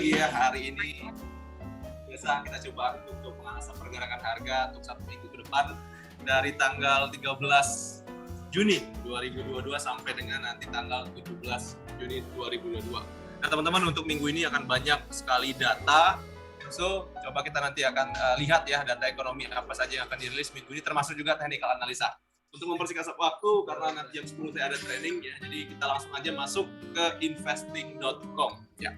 Ya, hari ini biasa kita coba untuk menganalisa pergerakan harga untuk 1 minggu ke depan dari tanggal 13 Juni 2022 sampai dengan nanti tanggal 17 Juni 2022. Nah teman-teman, untuk minggu ini akan banyak sekali data. So, coba kita nanti akan lihat ya data ekonomi apa saja yang akan dirilis minggu ini, termasuk juga technical analisa. Untuk mempersingkat waktu, karena nanti jam 10 saya ada training ya, jadi kita langsung aja masuk ke investing.com ya.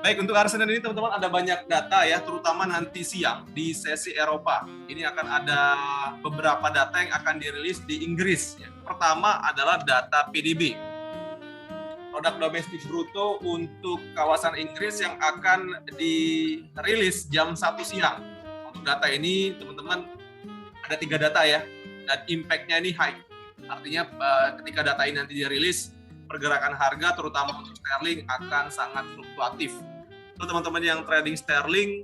Baik, untuk hari Senin ini teman-teman ada banyak data ya, terutama nanti siang di sesi Eropa. Ini akan ada beberapa data yang akan dirilis di Inggris. Ya. Pertama adalah data PDB, produk domestik bruto untuk kawasan Inggris yang akan dirilis jam 1 siang. Untuk data ini teman-teman ada 3 data ya, dan impact-nya ini high. Artinya ketika data ini nanti dirilis, pergerakan harga terutama untuk sterling akan sangat fluktuatif. Untuk teman-teman yang trading sterling,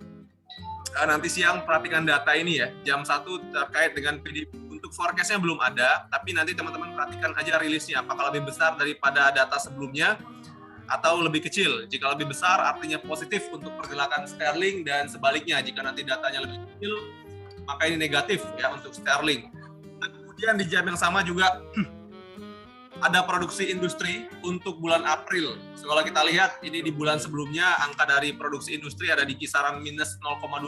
nanti siang perhatikan data ini ya, jam 1 terkait dengan PDB. Untuk forecast-nya belum ada, tapi nanti teman-teman perhatikan aja rilisnya, apakah lebih besar daripada data sebelumnya atau lebih kecil. Jika lebih besar artinya positif untuk pergerakan sterling, dan sebaliknya jika nanti datanya lebih kecil maka ini negatif ya untuk sterling. Dan kemudian di jam yang sama juga ada produksi industri untuk bulan April. So, kalau kita lihat ini di bulan sebelumnya angka dari produksi industri ada di kisaran minus 0,2%,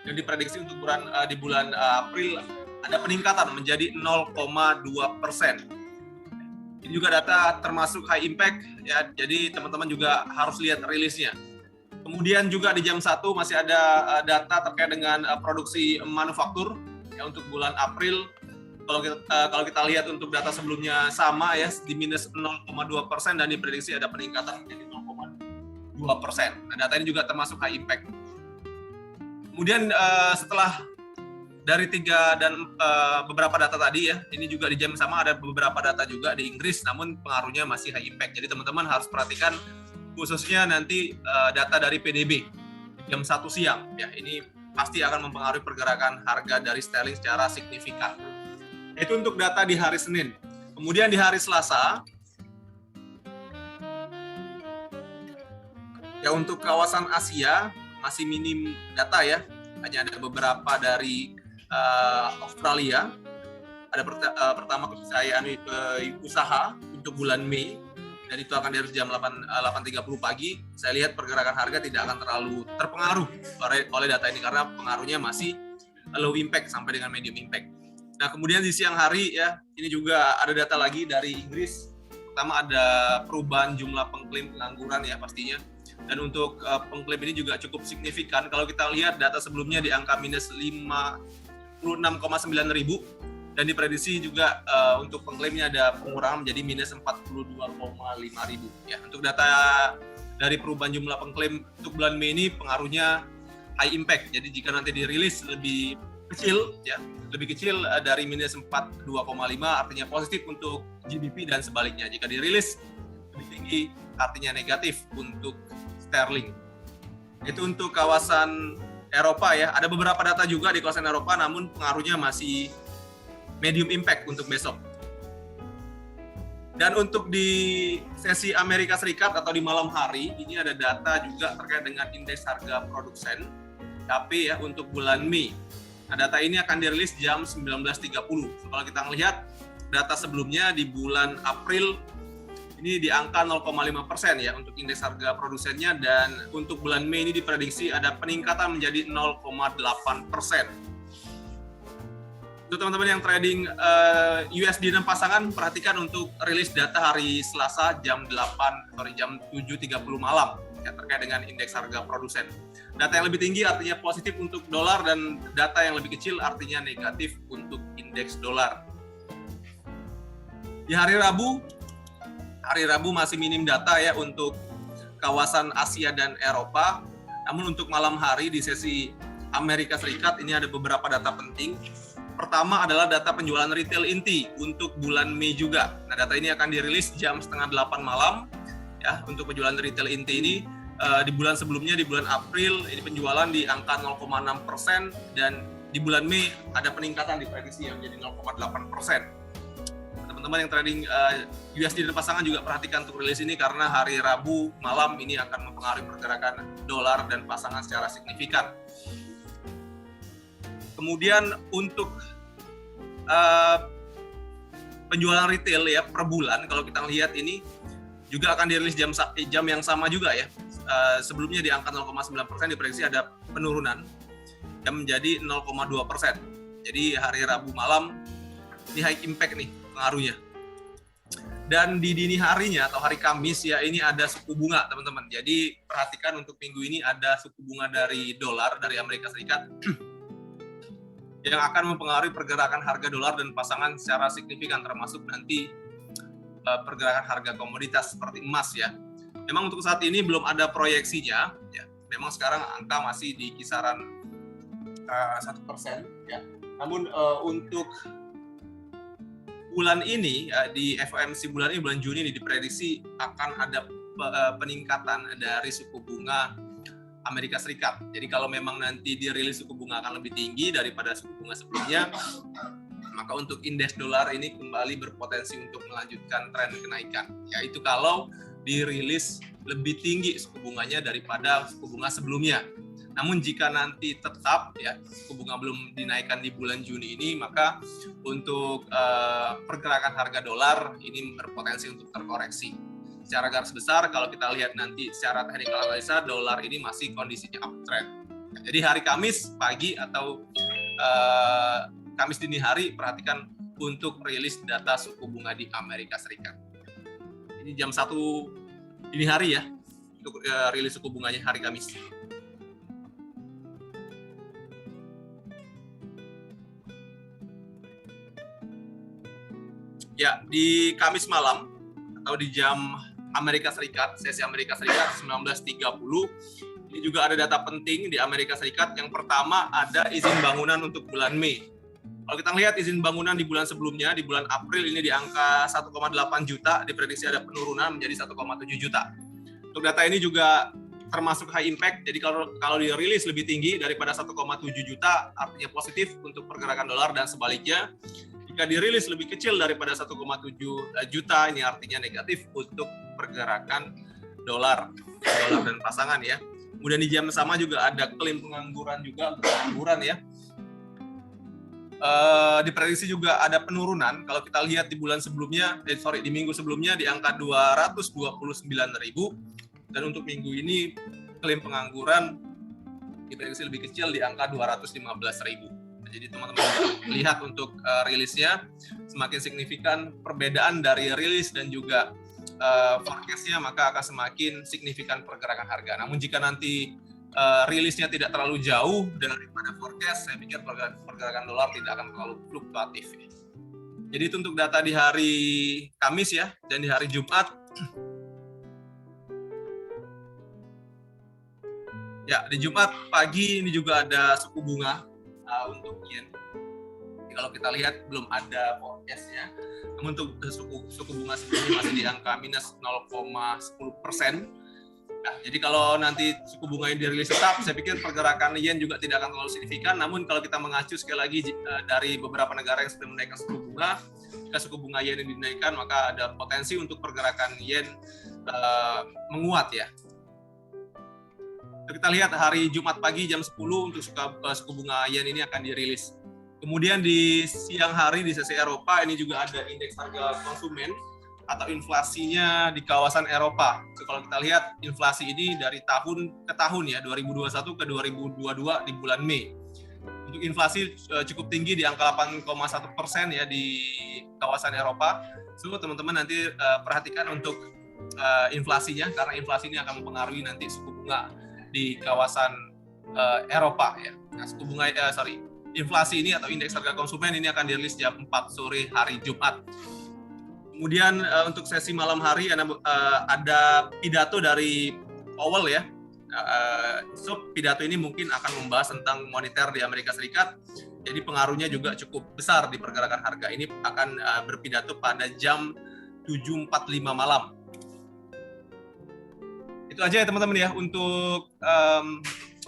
dan diprediksi untuk di bulan April ada peningkatan menjadi 0,2%. Ini juga data termasuk high impact ya, jadi teman-teman juga harus lihat rilisnya. Kemudian juga di jam 1 masih ada data terkait dengan produksi manufaktur ya untuk bulan April. Kalau kita lihat untuk data sebelumnya sama ya, di minus 0,2%, dan diprediksi ada peningkatan menjadi 0,2%. Nah, data ini juga termasuk high impact. Kemudian setelah dari 3 dan beberapa data tadi ya, ini juga di jam sama ada beberapa data juga di Inggris, namun pengaruhnya masih high impact. Jadi teman-teman harus perhatikan khususnya nanti data dari PDB jam 1 siang ya, ini pasti akan mempengaruhi pergerakan harga dari sterling secara signifikan. Itu untuk data di hari Senin. Kemudian di hari Selasa, ya untuk kawasan Asia masih minim data ya, hanya ada beberapa dari Australia. Ada pertama kepercayaan usaha untuk bulan Mei, dan itu akan dari jam 8.30 pagi. Saya lihat pergerakan harga tidak akan terlalu terpengaruh oleh data ini karena pengaruhnya masih low impact sampai dengan medium impact. Nah, kemudian di siang hari ya, ini juga ada data lagi dari Inggris. Pertama ada perubahan jumlah pengklaim pengangguran ya pastinya. Dan untuk pengklaim ini juga cukup signifikan. Kalau kita lihat data sebelumnya di angka minus 56,9 ribu, dan diprediksi juga untuk pengklaimnya ada pengurangan menjadi minus 42,5 ribu. Ya, untuk data dari perubahan jumlah pengklaim untuk bulan Mei ini pengaruhnya high impact. Jadi jika nanti dirilis lebih kecil ya, lebih kecil dari minus 42,5 artinya positif untuk GBP, dan sebaliknya jika dirilis lebih tinggi artinya negatif untuk sterling. Itu untuk kawasan Eropa ya. Ada beberapa data juga di kawasan Eropa, namun pengaruhnya masih medium impact untuk besok. Dan untuk di sesi Amerika Serikat atau di malam hari, ini ada data juga terkait dengan indeks harga produsen KP ya untuk bulan Mei. Nah, data ini akan dirilis jam 19.30. So, kalau kita melihat data sebelumnya di bulan April ini di angka 0,5% ya untuk indeks harga produsennya, dan untuk bulan Mei ini diprediksi ada peningkatan menjadi 0,8%. Untuk teman-teman yang trading USD dan pasangan, perhatikan untuk rilis data hari Selasa jam 7.30 malam ya, terkait dengan indeks harga produsen. Data yang lebih tinggi artinya positif untuk dolar, dan data yang lebih kecil artinya negatif untuk indeks dolar. Di hari Rabu masih minim data ya untuk kawasan Asia dan Eropa. Namun untuk malam hari di sesi Amerika Serikat ini ada beberapa data penting. Pertama adalah data penjualan retail inti untuk bulan Mei juga. Nah, data ini akan dirilis jam 7:30 malam ya. Untuk penjualan retail inti ini di bulan sebelumnya, di bulan April ini penjualan di angka 0,6%, dan di bulan Mei ada peningkatan diprediksi yang menjadi 0,8%. teman-teman yang trading USD dan pasangan juga perhatikan untuk rilis ini karena hari Rabu malam ini akan mempengaruhi pergerakan dolar dan pasangan secara signifikan. Kemudian untuk penjualan retail ya per bulan, kalau kita lihat ini juga akan dirilis jam yang sama juga ya. Sebelumnya di angka 0,9%, diprediksi ada penurunan yang menjadi 0,2%. Jadi hari Rabu malam ini high impact nih pengaruhnya. Dan di dini harinya atau hari Kamis ya, ini ada suku bunga teman-teman. Jadi perhatikan untuk minggu ini ada suku bunga dari dolar dari Amerika Serikat yang akan mempengaruhi pergerakan harga dolar dan pasangan secara signifikan, termasuk nanti pergerakan harga komoditas seperti emas ya. Memang untuk saat ini belum ada proyeksinya ya. Memang sekarang angka masih di kisaran 1% ya. Namun untuk bulan ini di FOMC bulan ini, bulan Juni ini diprediksi akan ada peningkatan dari suku bunga Amerika Serikat. Jadi kalau memang nanti dirilis suku bunga akan lebih tinggi daripada suku bunga sebelumnya, maka untuk indeks dolar ini kembali berpotensi untuk melanjutkan tren kenaikan. Yaitu kalau dirilis lebih tinggi suku bunganya daripada suku bunga sebelumnya. Namun jika nanti tetap ya suku bunga belum dinaikkan di bulan Juni ini, maka untuk pergerakan harga dolar ini berpotensi untuk terkoreksi. Secara garis besar kalau kita lihat nanti secara teknikal analisa, dolar ini masih kondisinya uptrend. Jadi hari Kamis pagi atau Kamis dini hari, perhatikan untuk rilis data suku bunga di Amerika Serikat. Ini jam 1 dini hari ya untuk rilis suku bunganya hari Kamis. Ya, di Kamis malam atau di jam Amerika Serikat, sesi Amerika Serikat 19.30, ini juga ada data penting di Amerika Serikat. Yang pertama ada izin bangunan untuk bulan Mei. Kalau kita lihat izin bangunan di bulan sebelumnya, di bulan April ini di angka 1,8 juta, diprediksi ada penurunan menjadi 1,7 juta. Untuk data ini juga termasuk high impact, jadi kalau dirilis lebih tinggi daripada 1,7 juta, artinya positif untuk pergerakan dolar, dan sebaliknya, jika dirilis lebih kecil daripada 1,7 juta, ini artinya negatif untuk pergerakan dolar dan pasangan ya. Kemudian di jam sama juga ada klaim pengangguran juga, untuk pengangguran ya. Diprediksi juga ada penurunan. Kalau kita lihat di bulan sebelumnya, di minggu sebelumnya di angka 229.000, dan untuk minggu ini klaim pengangguran diprediksi lebih kecil di angka 215.000. Jadi teman-teman lihat untuk rilisnya semakin signifikan perbedaan dari rilis dan juga forecast-nya, maka akan semakin signifikan pergerakan harga. Namun jika nanti rilisnya tidak terlalu jauh daripada forecast, saya pikir pergerakan dolar tidak akan terlalu fluktuatif. Jadi itu untuk data di hari Kamis ya, dan di hari Jumat. Ya, di Jumat pagi ini juga ada suku bunga untuk yen. Jadi kalau kita lihat belum ada forecast-nya. Namun untuk suku bunga sebelumnya masih di angka minus 0,10%. Nah, jadi kalau nanti suku bunga ini dirilis tetap, saya pikir pergerakan yen juga tidak akan terlalu signifikan. Namun kalau kita mengacu sekali lagi dari beberapa negara yang sudah menaikkan suku bunga, jika suku bunga yen ini dinaikkan, maka ada potensi untuk pergerakan yen menguat ya. Kita lihat hari Jumat pagi jam 10 untuk suku bunga yen ini akan dirilis. Kemudian di siang hari di sesi Eropa ini juga ada indeks harga konsumen atau inflasinya di kawasan Eropa. So, kalau kita lihat inflasi ini dari tahun ke tahun ya, 2021 ke 2022 di bulan Mei. Untuk inflasi cukup tinggi di angka 8,1% ya di kawasan Eropa. So teman-teman nanti perhatikan untuk inflasinya, karena inflasi ini akan mempengaruhi nanti suku bunga di kawasan Eropa ya. Nah, inflasi ini atau indeks harga konsumen ini akan dirilis jam 4 sore hari Jumat. Kemudian untuk sesi malam hari ada pidato dari Powell ya. So pidato ini mungkin akan membahas tentang moneter di Amerika Serikat. Jadi pengaruhnya juga cukup besar di pergerakan harga. Ini akan berpidato pada jam 7.45 malam. Itu aja ya teman-teman ya untuk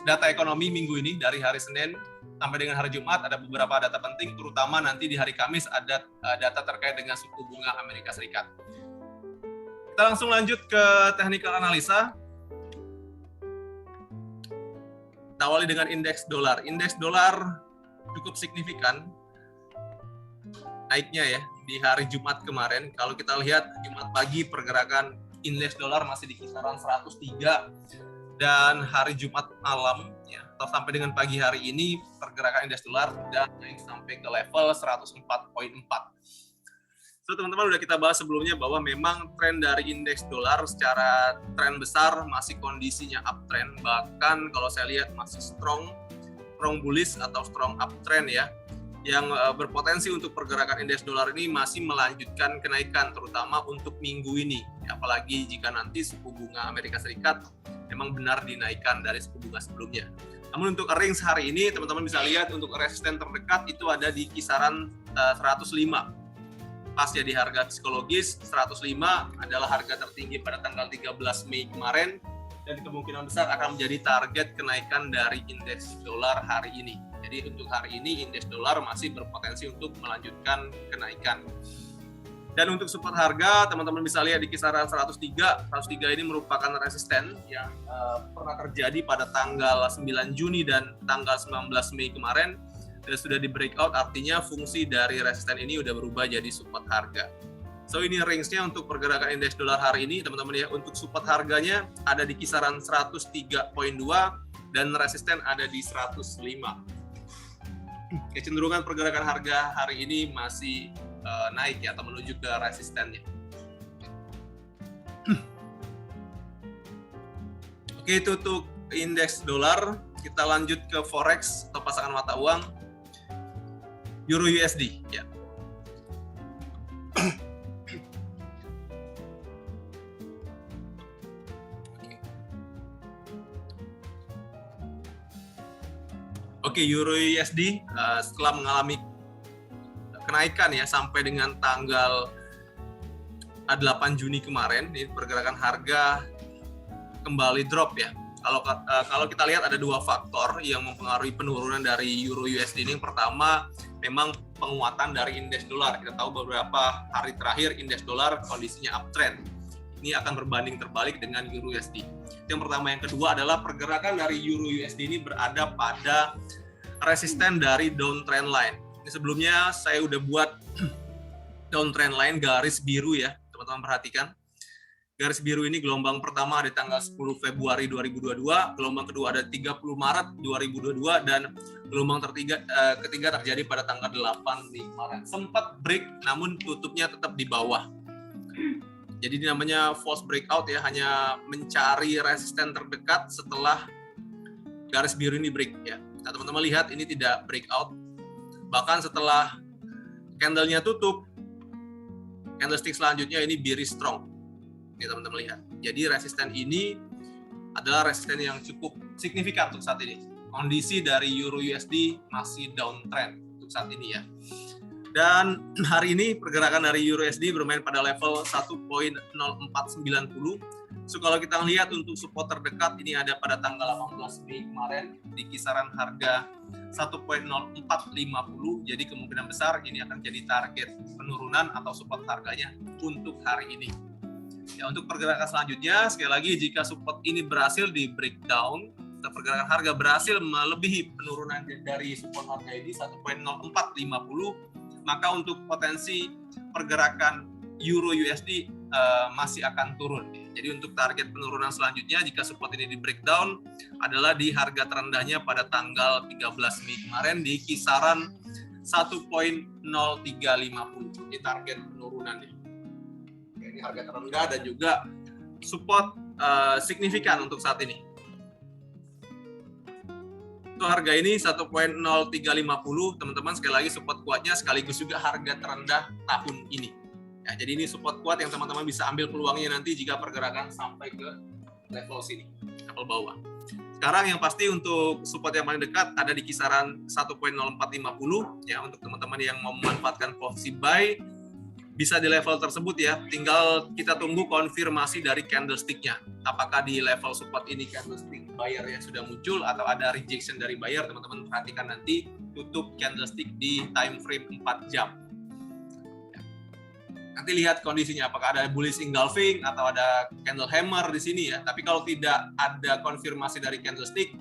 data ekonomi minggu ini dari hari Senin sampai dengan hari Jumat ada beberapa data penting, terutama nanti di hari Kamis ada data terkait dengan suku bunga Amerika Serikat. Kita langsung lanjut ke technical analisa. Kita awali dengan indeks dolar. Indeks dolar cukup signifikan naiknya ya di hari Jumat kemarin. Kalau kita lihat Jumat pagi pergerakan indeks dolar masih di kisaran 103, dan hari Jumat malam ya atau sampai dengan pagi hari ini pergerakan indeks dolar sudah naik sampai ke level 104.4. So, teman-teman udah kita bahas sebelumnya bahwa memang tren dari indeks dolar secara tren besar masih kondisinya uptrend, bahkan kalau saya lihat masih strong bullish atau strong uptrend ya, yang berpotensi untuk pergerakan indeks dolar ini masih melanjutkan kenaikan terutama untuk minggu ini, apalagi jika nanti suku bunga Amerika Serikat memang benar dinaikkan dari suku bunga sebelumnya. Namun untuk range hari ini teman-teman bisa lihat untuk resisten terdekat itu ada di kisaran 105. Pas ya di harga psikologis 105 adalah harga tertinggi pada tanggal 13 Mei kemarin, dan kemungkinan besar akan menjadi target kenaikan dari indeks dolar hari ini. Jadi untuk hari ini indeks dolar masih berpotensi untuk melanjutkan kenaikan. Dan untuk support harga teman-teman bisa lihat di kisaran 103 ini merupakan resisten yang pernah terjadi pada tanggal 9 Juni dan tanggal 19 Mei kemarin. Dan sudah di breakout, artinya fungsi dari resisten ini udah berubah jadi support harga. So ini range-nya untuk pergerakan indeks dolar hari ini teman-teman ya. Untuk support harganya ada di kisaran 103.2 dan resisten ada di 105. Kecenderungan pergerakan harga hari ini masih naik ya atau menuju ke resistennya. Oke, itu untuk indeks dolar. Kita lanjut ke forex atau pasangan mata uang. Euro USD ya. Oke, Euro USD setelah mengalami kenaikan ya sampai dengan tanggal 8 Juni kemarin, ini pergerakan harga kembali drop ya. Kalau kita lihat ada dua faktor yang mempengaruhi penurunan dari Euro USD ini. Yang pertama, memang penguatan dari indeks dolar. Kita tahu beberapa hari terakhir indeks dolar kondisinya uptrend. Ini akan berbanding terbalik dengan Euro USD. Yang pertama, yang kedua adalah pergerakan dari Euro USD ini berada pada resisten dari downtrend line. Ini sebelumnya saya udah buat downtrend line garis biru ya, teman-teman perhatikan. Garis biru ini gelombang pertama di tanggal 10 Februari 2022, gelombang kedua ada 30 Maret 2022, dan gelombang ketiga terjadi pada tanggal 8 Mei kemarin. Sempat break, namun tutupnya tetap di bawah. Jadi ini namanya false breakout ya, hanya mencari resisten terdekat setelah garis biru ini break ya. Nah, teman-teman lihat ini tidak breakout, bahkan setelah candle-nya tutup, candlestick selanjutnya ini bearish strong. Ini teman-teman lihat. Jadi resisten ini adalah resisten yang cukup signifikan untuk saat ini. Kondisi dari Euro USD masih downtrend untuk saat ini ya. Dan hari ini pergerakan dari Euro USD bermain pada level 1.0490. So kalau kita lihat untuk support terdekat ini ada pada tanggal 18 Mei kemarin di kisaran harga 1.0450. Jadi kemungkinan besar ini akan jadi target penurunan atau support harganya untuk hari ini. Ya, untuk pergerakan selanjutnya, sekali lagi jika support ini berhasil di breakdown, atau pergerakan harga berhasil melebihi penurunan dari support harga ini 1.0450, maka untuk potensi pergerakan Euro USD masih akan turun. Jadi untuk target penurunan selanjutnya jika support ini di breakdown adalah di harga terendahnya pada tanggal 13 Mei kemarin di kisaran 1.0350. Ini target penurunannya. Ini harga terendah dan juga support signifikan untuk saat ini. Untuk harga ini 1.0350, teman-teman sekali lagi support kuatnya sekaligus juga harga terendah tahun ini. Ya, jadi ini support kuat yang teman-teman bisa ambil peluangnya nanti jika pergerakan sampai ke level sini, level bawah. Sekarang yang pasti untuk support yang paling dekat ada di kisaran 1.0450 ya untuk teman-teman yang mau memanfaatkan posisi buy. bisa di level tersebut ya, tinggal kita tunggu konfirmasi dari candlestick-nya. Apakah di level support ini candlestick buyer-nya sudah muncul atau ada rejection dari buyer, teman-teman perhatikan nanti tutup candlestick di time frame 4 jam. Nanti lihat kondisinya, apakah ada bullish engulfing atau ada candle hammer di sini ya. Tapi kalau tidak ada konfirmasi dari candlestick,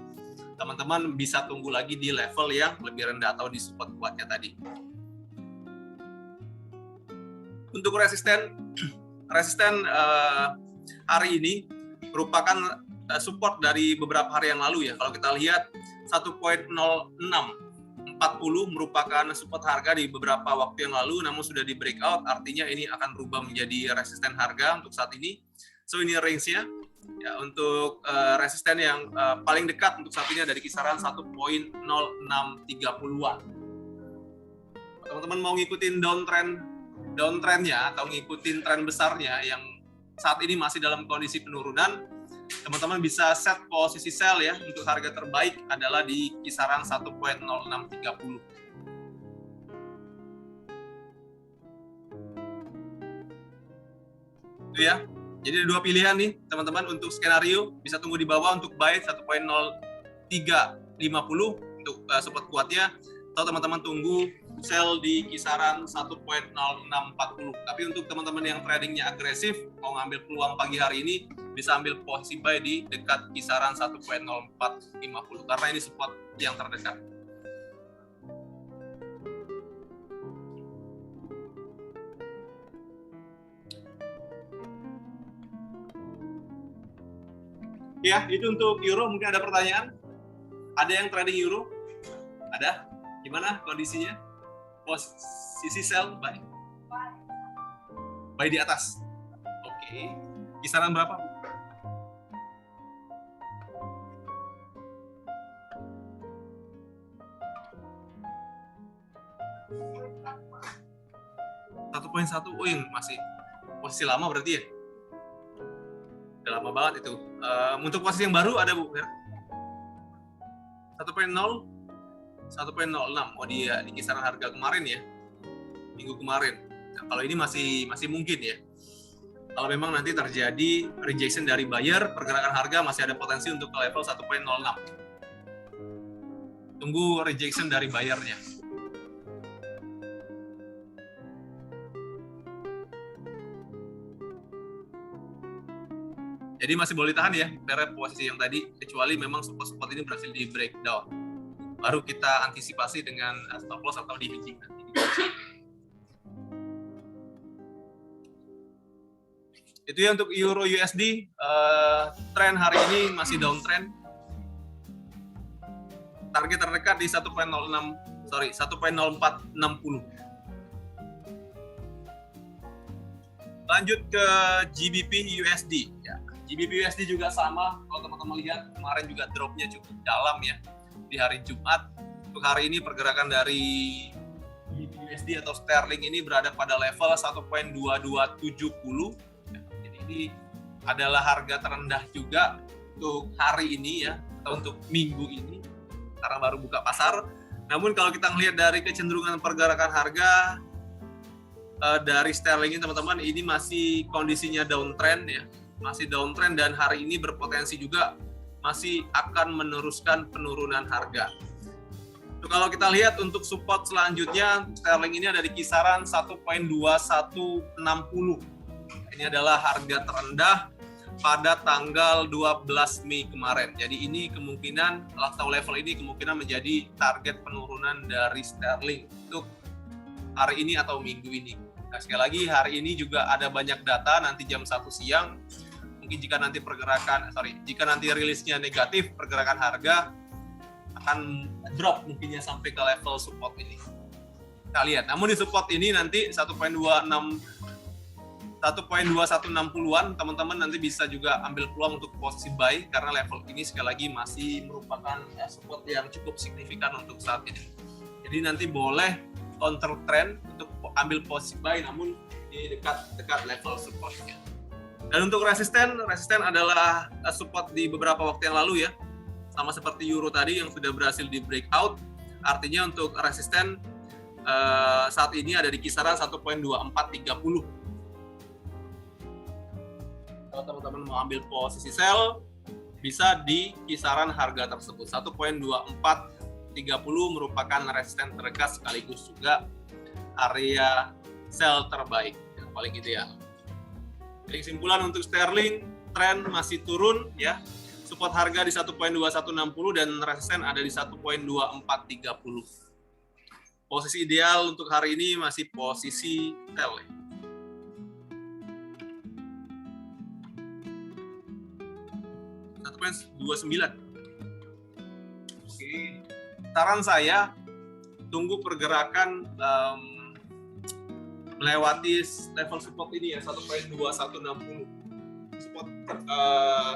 teman-teman bisa tunggu lagi di level yang lebih rendah atau di support kuatnya tadi. Untuk resisten hari ini merupakan support dari beberapa hari yang lalu ya. Kalau kita lihat 1.0640 merupakan support harga di beberapa waktu yang lalu, namun sudah di breakout, artinya ini akan berubah menjadi resisten harga untuk saat ini. So ini range-nya ya, untuk resisten yang paling dekat untuk saat ini ada di kisaran 1.0630-an. Teman-teman mau ngikutin downtrend-nya atau ngikutin tren besarnya yang saat ini masih dalam kondisi penurunan, teman-teman bisa set posisi sell ya. Untuk harga terbaik adalah di kisaran 1.0630. Itu ya. Jadi ada dua pilihan nih teman-teman untuk skenario, bisa tunggu di bawah untuk buy 1.0350 untuk support kuatnya, atau teman-teman tunggu sell di kisaran 1.0640. Tapi untuk teman-teman yang tradingnya agresif, mau ngambil peluang pagi hari ini, bisa ambil posisi buy di dekat kisaran 1.0450 karena ini support yang terdekat. Ya, itu untuk euro. Mungkin ada pertanyaan? Ada yang trading euro? Ada? Gimana kondisinya? Posisi sell, buy? Buy di atas. Oke. Kisaran berapa? $1.1. Oh, yang masih posisi lama berarti ya? Udah lama banget itu. Untuk posisi yang baru ada Bu? 1.0? 1.06. Oh, dia di kisaran harga kemarin ya, minggu kemarin. Nah, kalau ini masih mungkin ya. Kalau memang nanti terjadi rejection dari buyer, pergerakan harga masih ada potensi untuk ke level 1.06. Tunggu rejection dari buyernya. Jadi masih boleh tahan ya, dari posisi yang tadi, kecuali memang support ini berhasil di breakdown. Baru kita antisipasi dengan stop loss atau di hedging nanti. Itu ya untuk Euro USD, tren hari ini masih downtrend. Target terdekat di 1.0460. Lanjut ke GBP USD. Ya, GBP USD juga sama. Kalau teman-teman lihat kemarin juga dropnya cukup dalam ya di hari Jumat. Untuk hari ini pergerakan dari USD atau sterling ini berada pada level 1.2270. Jadi ini adalah harga terendah juga untuk hari ini ya, atau untuk minggu ini karena baru buka pasar. Namun kalau kita melihat dari kecenderungan pergerakan harga dari sterling ini teman-teman, ini masih kondisinya downtrend ya, masih downtrend dan hari ini berpotensi juga masih akan meneruskan penurunan harga. Kalau kita lihat untuk support selanjutnya, sterling ini ada di kisaran 1.2160. Ini adalah harga terendah pada tanggal 12 Mei kemarin. Jadi ini kemungkinan, atau level ini kemungkinan menjadi target penurunan dari sterling untuk hari ini atau minggu ini. Nah, sekali lagi hari ini juga ada banyak data nanti jam 1 siang. Mungkin jika nanti jika nanti rilisnya negatif, pergerakan harga akan drop mungkinnya sampai ke level support ini. Kita lihat. Namun di support ini nanti 1.2160-an, teman-teman nanti bisa juga ambil peluang untuk posisi buy karena level ini sekali lagi masih merupakan support yang cukup signifikan untuk saat ini. Jadi nanti boleh counter trend untuk ambil posisi buy namun di dekat level supportnya. Dan untuk resisten adalah support di beberapa waktu yang lalu ya, sama seperti euro tadi yang sudah berhasil di breakout. Artinya untuk resisten saat ini ada di kisaran 1.2430. Kalau teman-teman mau ambil posisi sell, bisa di kisaran harga tersebut. 1.2430 merupakan resisten terdekat sekaligus juga area sell terbaik yang paling ideal. Jadi kesimpulan untuk sterling, tren masih turun ya. Support harga di 1.2160 dan resisten ada di 1.2430. Posisi ideal untuk hari ini masih posisi sell. 1.29. Oke. Saran saya tunggu pergerakan melewati level support ini ya 1.2160.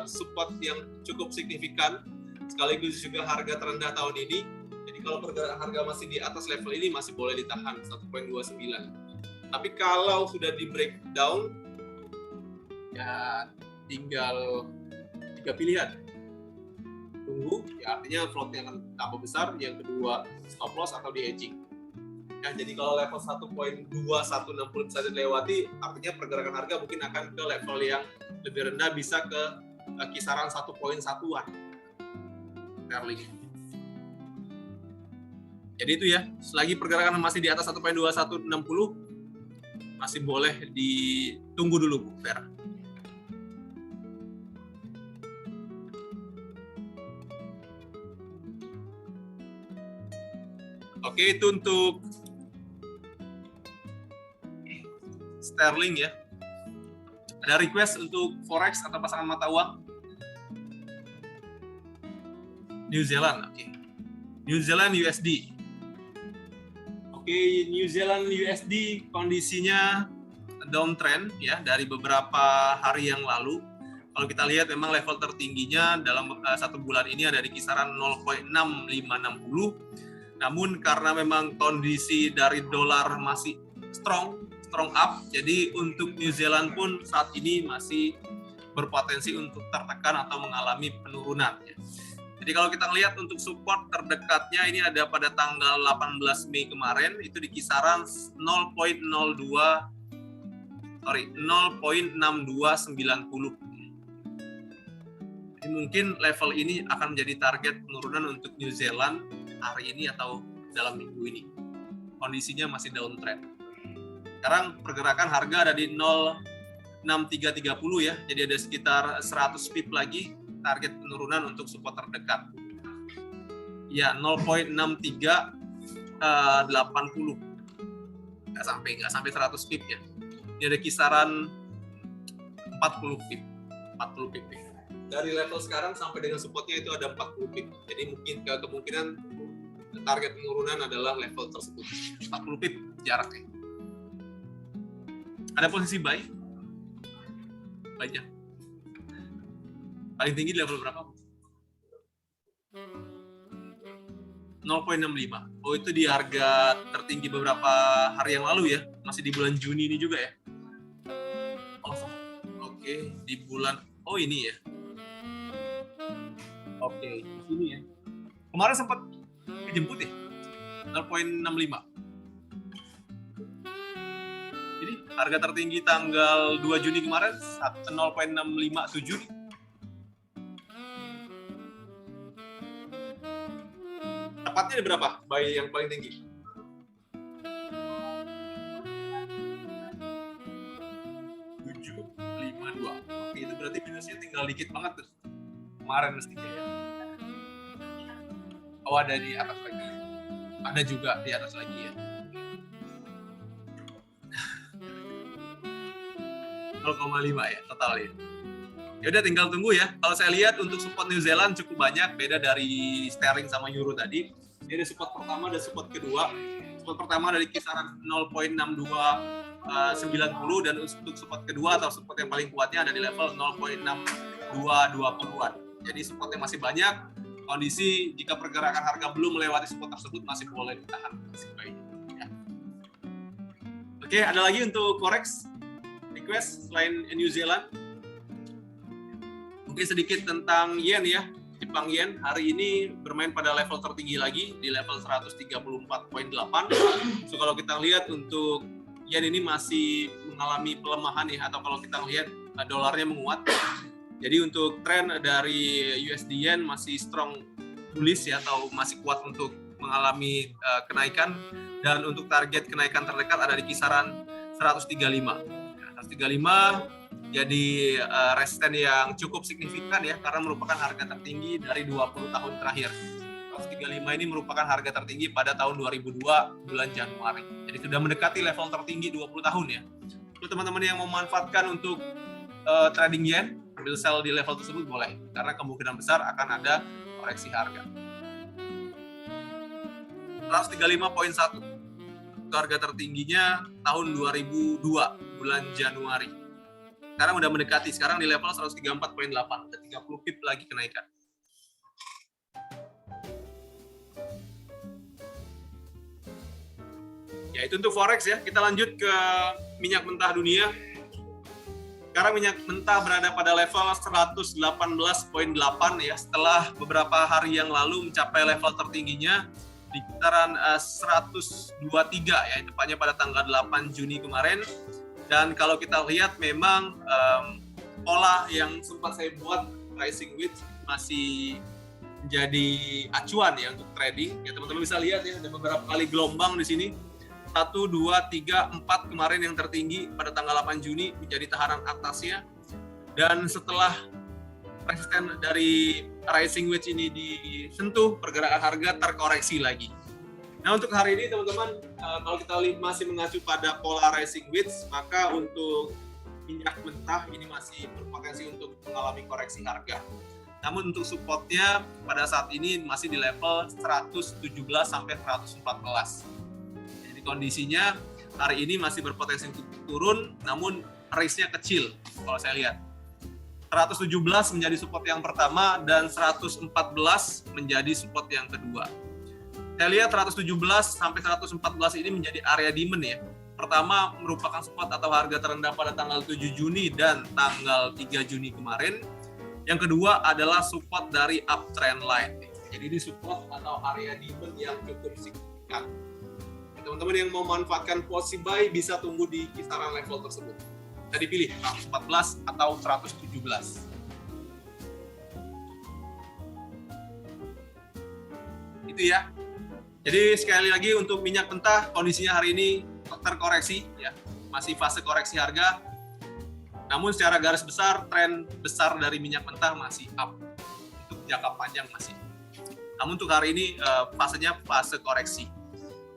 Support yang cukup signifikan sekaligus juga harga terendah tahun ini. Jadi kalau pergerakan harga masih di atas level ini masih boleh ditahan 1.29. Tapi kalau sudah di breakdown ya tinggal 3 pilihan. Tunggu, ya artinya floatnya akan tambah besar. Yang kedua, stop loss atau di hedging. Ya, jadi kalau level 1.2160 bisa dilewati, artinya pergerakan harga mungkin akan ke level yang lebih rendah, bisa ke kisaran 1.1-an. Sterling. Jadi itu ya, selagi pergerakan masih di atas 1.2160, masih boleh ditunggu dulu, Bu Vera. Oke, itu untuk sterling ya. Ada request untuk forex atau pasangan mata uang? New Zealand, oke. New Zealand USD. Oke, New Zealand USD kondisinya downtrend ya dari beberapa hari yang lalu. Kalau kita lihat memang level tertingginya dalam satu bulan ini ada di kisaran 0.6560. Namun karena memang kondisi dari dolar masih strong up, jadi untuk New Zealand pun saat ini masih berpotensi untuk tertekan atau mengalami penurunan. Jadi kalau kita lihat untuk support terdekatnya ini ada pada tanggal 18 Mei kemarin, itu di kisaran 0.6290. Jadi mungkin level ini akan menjadi target penurunan untuk New Zealand hari ini atau dalam minggu ini. Kondisinya masih downtrend. Sekarang pergerakan harga ada di 0.6330 ya. Jadi ada sekitar 100 pip lagi target penurunan untuk support terdekat. Ya, 0.6380. Nggak sampai 100 pip ya. Ini ada kisaran 40 pip. 40 pip. Dari level sekarang sampai dengan supportnya itu ada 40 pip. Jadi mungkin kemungkinan target penurunan adalah level tersebut. 40 pip jaraknya. Ada posisi buy? Banyak. Paling tinggi di level berapa? 0.65. Oh, itu di harga tertinggi beberapa hari yang lalu ya. Masih di bulan Juni ini juga ya. Oke, di bulan ini ya. Oke, di sini ya. Kemarin sempat dijemput ya. 0.65. Jadi harga tertinggi tanggal 2 Juni kemarin 0.657. Tepatnya berapa buy yang paling tinggi? 752. Oke, itu berarti minusnya tinggal dikit banget tuh. Kemarin mesti ya. Oh, ada di atas lagi. Ada juga di atas lagi ya. 0,5 ya total ya. Ya udah tinggal tunggu ya. Kalau saya lihat untuk support New Zealand cukup banyak, beda dari sterling sama euro tadi. Jadi support pertama dan support kedua. Support pertama dari kisaran 0.6290 dan untuk support kedua atau support yang paling kuatnya ada di level 0.6220-an. Jadi supportnya masih banyak. Kondisi jika pergerakan harga belum melewati support tersebut masih boleh ditahan, masih baik. Ya. Oke, ada lagi untuk forex request selain New Zealand? Mungkin sedikit tentang yen ya, tipe Jepang Yen hari ini bermain pada level tertinggi lagi di level 134.8. So kalau kita lihat untuk Yen ini masih mengalami pelemahan ya, atau kalau kita lihat dolarnya menguat. Jadi untuk tren dari USD Yen masih strong bullish ya, atau masih kuat untuk mengalami kenaikan, dan untuk target kenaikan terdekat ada di kisaran 135. 135 jadi resisten yang cukup signifikan ya, karena merupakan harga tertinggi dari 20 tahun terakhir. 135 ini merupakan harga tertinggi pada tahun 2002 bulan Januari. Jadi sudah mendekati level tertinggi 20 tahun ya. Untuk teman-teman yang memanfaatkan untuk trading yen, ambil sell di level tersebut boleh, karena kemungkinan besar akan ada koreksi harga. 135.1 itu harga tertingginya tahun 2002 bulan Januari. Sekarang udah mendekati, sekarang di level 134.8, ada 30 pip lagi kenaikan. Ya, itu untuk forex ya. Kita lanjut ke minyak mentah dunia. Sekarang minyak mentah berada pada level 118.8 ya, setelah beberapa hari yang lalu mencapai level tertingginya di kisaran 123 ya, tepatnya pada tanggal 8 Juni kemarin. Dan kalau kita lihat memang pola yang sempat saya buat pricing width masih menjadi acuan ya untuk trading. Ya teman-teman bisa lihat ya, ada beberapa kali gelombang di sini. 1, 2, 3, 4 kemarin yang tertinggi pada tanggal 8 Juni menjadi tahanan atasnya. Dan setelah resisten dari rising wedge ini disentuh, pergerakan harga terkoreksi lagi. Nah untuk hari ini teman-teman, kalau kita masih mengacu pada pola rising wedge, maka untuk minyak mentah ini masih berpotensi untuk mengalami koreksi harga. Namun untuk supportnya pada saat ini masih di level 117 sampai 114. Jadi kondisinya hari ini masih berpotensi untuk turun, namun risk-nya kecil kalau saya lihat. 117 menjadi support yang pertama dan 114 menjadi support yang kedua. Saya lihat 117 sampai 114 ini menjadi area demand ya. Pertama merupakan support atau harga terendah pada tanggal 7 Juni dan tanggal 3 Juni kemarin. Yang kedua adalah support dari uptrend line. Jadi ini support atau area demand yang cukup signifikan. Teman-teman yang mau memanfaatkan posisi buy bisa tunggu di kisaran level tersebut. Bisa dipilih 114 atau 117. Itu ya. Jadi sekali lagi untuk minyak mentah kondisinya hari ini terkoreksi ya, masih fase koreksi harga. Namun secara garis besar tren besar dari minyak mentah masih up untuk jangka panjang masih. Namun untuk hari ini fasenya fase koreksi.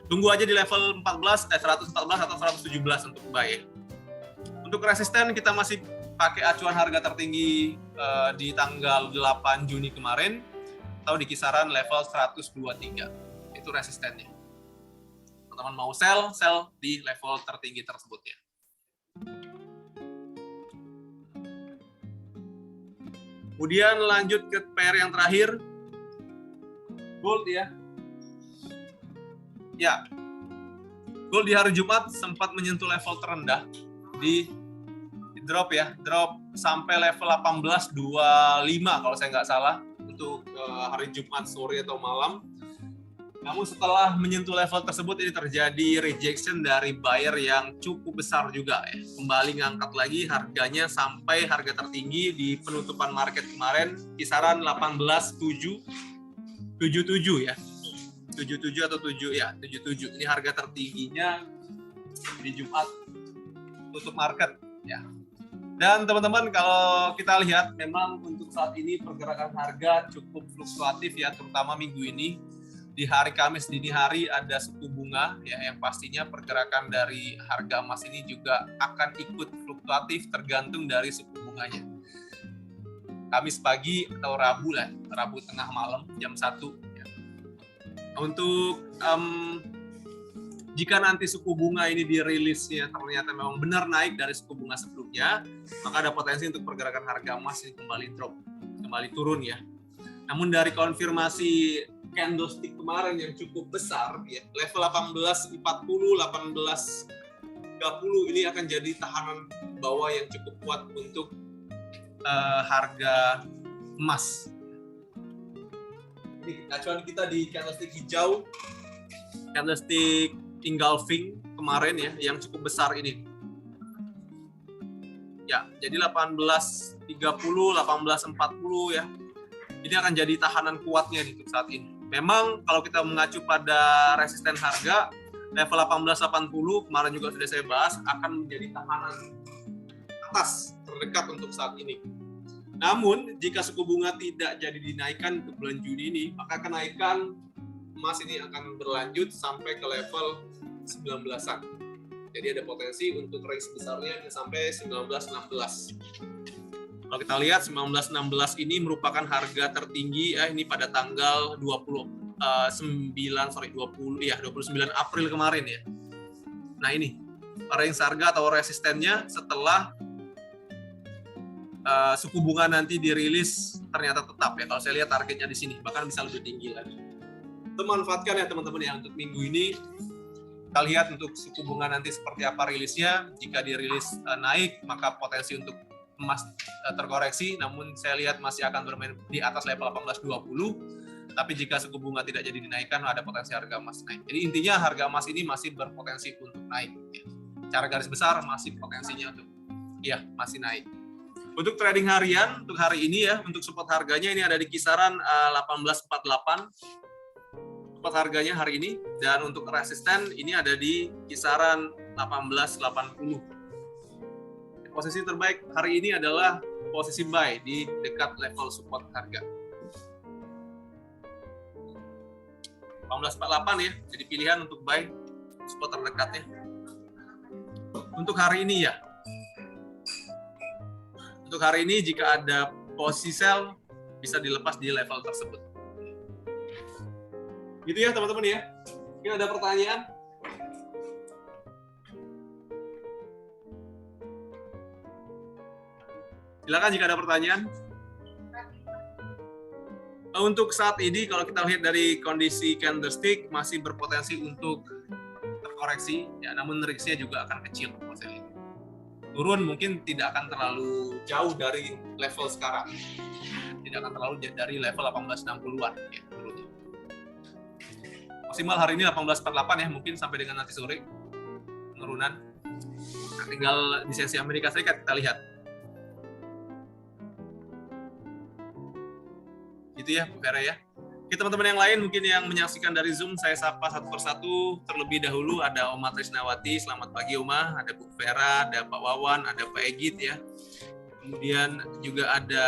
Tunggu aja di level 114 atau 117 untuk buy ya. Untuk resisten kita masih pakai acuan harga tertinggi di tanggal 8 Juni kemarin atau di kisaran level 123. Itu resistennya. Teman-teman mau sell di level tertinggi tersebut ya. Kemudian lanjut ke pair yang terakhir, gold ya. Ya, gold di hari Jumat sempat menyentuh level terendah di drop ya, drop sampai level 18.25 kalau saya nggak salah untuk hari Jumat sore atau malam. Namun setelah menyentuh level tersebut ini terjadi rejection dari buyer yang cukup besar juga ya. Kembali ngangkat lagi harganya sampai harga tertinggi di penutupan market kemarin kisaran 18.777 ya. 77 atau 7 ya, 77. Ini harga tertingginya di Jumat tutup market ya. Dan teman-teman kalau kita lihat memang untuk saat ini pergerakan harga cukup fluktuatif ya, terutama minggu ini. Di hari Kamis dini hari ada suku bunga ya, yang pastinya pergerakan dari harga emas ini juga akan ikut fluktuatif tergantung dari suku bunganya. Kamis pagi atau Rabu lah, Rabu tengah malam jam 1 ya. Untuk jika nanti suku bunga ini dirilisnya ternyata memang benar naik dari suku bunga sebelumnya, maka ada potensi untuk pergerakan harga emas ini kembali turun ya. Namun dari konfirmasi candlestick kemarin yang cukup besar ya, level 18.40, 18.30 ini akan jadi tahanan bawah yang cukup kuat untuk harga emas. Ini acuan kita di candlestick hijau, candlestick engulfing kemarin ya, yang cukup besar ini. Ya, jadi 18.30, 18.40 ya. Ini akan jadi tahanan kuatnya nih untuk saat ini. Memang kalau kita mengacu pada resisten harga, level 18.80 kemarin juga sudah saya bahas akan menjadi tahanan atas terdekat untuk saat ini. Namun, jika suku bunga tidak jadi dinaikkan untuk bulan Juni ini, maka kenaikan emas ini akan berlanjut sampai ke level 19-an. Jadi ada potensi untuk range besarnya sampai 1916. Kalau kita lihat 1916 ini merupakan harga tertinggi ini pada tanggal 29 April kemarin ya. Nah ini range harga atau resistennya setelah suku bunga nanti dirilis ternyata tetap ya. Kalau saya lihat targetnya di sini bahkan bisa lebih tinggi lagi. Itu manfaatkan ya teman-teman ya untuk minggu ini. Kita lihat untuk suku bunga nanti seperti apa rilisnya. Jika dirilis naik maka potensi untuk emas terkoreksi. Namun saya lihat masih akan bermain di atas level 18.20. Tapi jika suku bunga tidak jadi dinaikkan ada potensi harga emas naik. Jadi intinya harga emas ini masih berpotensi untuk naik. Ya. Secara garis besar masih potensinya untuk masih naik. Untuk trading harian, untuk hari ini ya, untuk support harganya ini ada di kisaran 18.48 support harganya hari ini, dan untuk resisten ini ada di kisaran 18.80. Posisi terbaik hari ini adalah posisi buy di dekat level support harga. 18.48 ya, jadi pilihan untuk buy support terdekatnya. Untuk hari ini ya. Untuk hari ini jika ada posisi sell bisa dilepas di level tersebut. Gitu ya teman-teman ya. Mungkin ada pertanyaan? Silakan jika ada pertanyaan. Untuk saat ini kalau kita lihat dari kondisi candlestick masih berpotensi untuk terkoreksi ya, namun risknya juga akan kecil saya lihat. Turun mungkin tidak akan terlalu jauh dari level sekarang. Tidak akan terlalu dari level 1860-an ya, turunnya. Maksimal hari ini 18.48 ya, mungkin sampai dengan nanti sore penurunan. Nah, tinggal di sesi Amerika Serikat kita lihat. Gitu ya, Bu Vera ya. Oke, teman-teman yang lain mungkin yang menyaksikan dari Zoom, saya sapa satu persatu. Terlebih dahulu ada Oma Trisnawati, selamat pagi Oma, ada Bu Vera, ada Pak Wawan, ada Pak Egit ya. Kemudian juga ada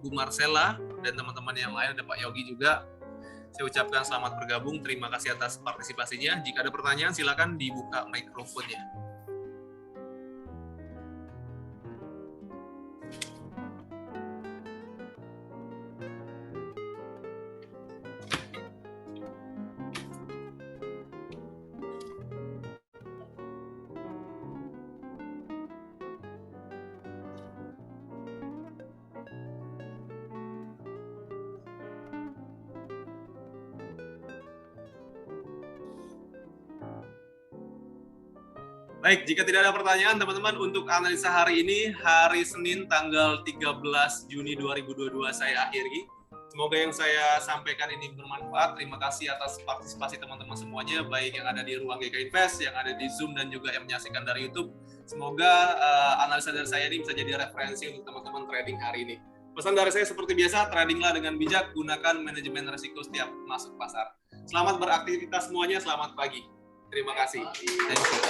Bu Marcella dan teman-teman yang lain, ada Pak Yogi juga. Saya ucapkan selamat bergabung, terima kasih atas partisipasinya. Jika ada pertanyaan silakan dibuka mikrofonnya. Baik, jika tidak ada pertanyaan, teman-teman, untuk analisa hari ini, hari Senin tanggal 13 Juni 2022 saya akhiri. Semoga yang saya sampaikan ini bermanfaat. Terima kasih atas partisipasi teman-teman semuanya, baik yang ada di ruang GK Invest, yang ada di Zoom, dan juga yang menyaksikan dari YouTube. Semoga analisa dari saya ini bisa jadi referensi untuk teman-teman trading hari ini. Pesan dari saya seperti biasa, tradinglah dengan bijak, gunakan manajemen risiko setiap masuk pasar. Selamat beraktivitas semuanya, selamat pagi. Terima kasih. Thank you.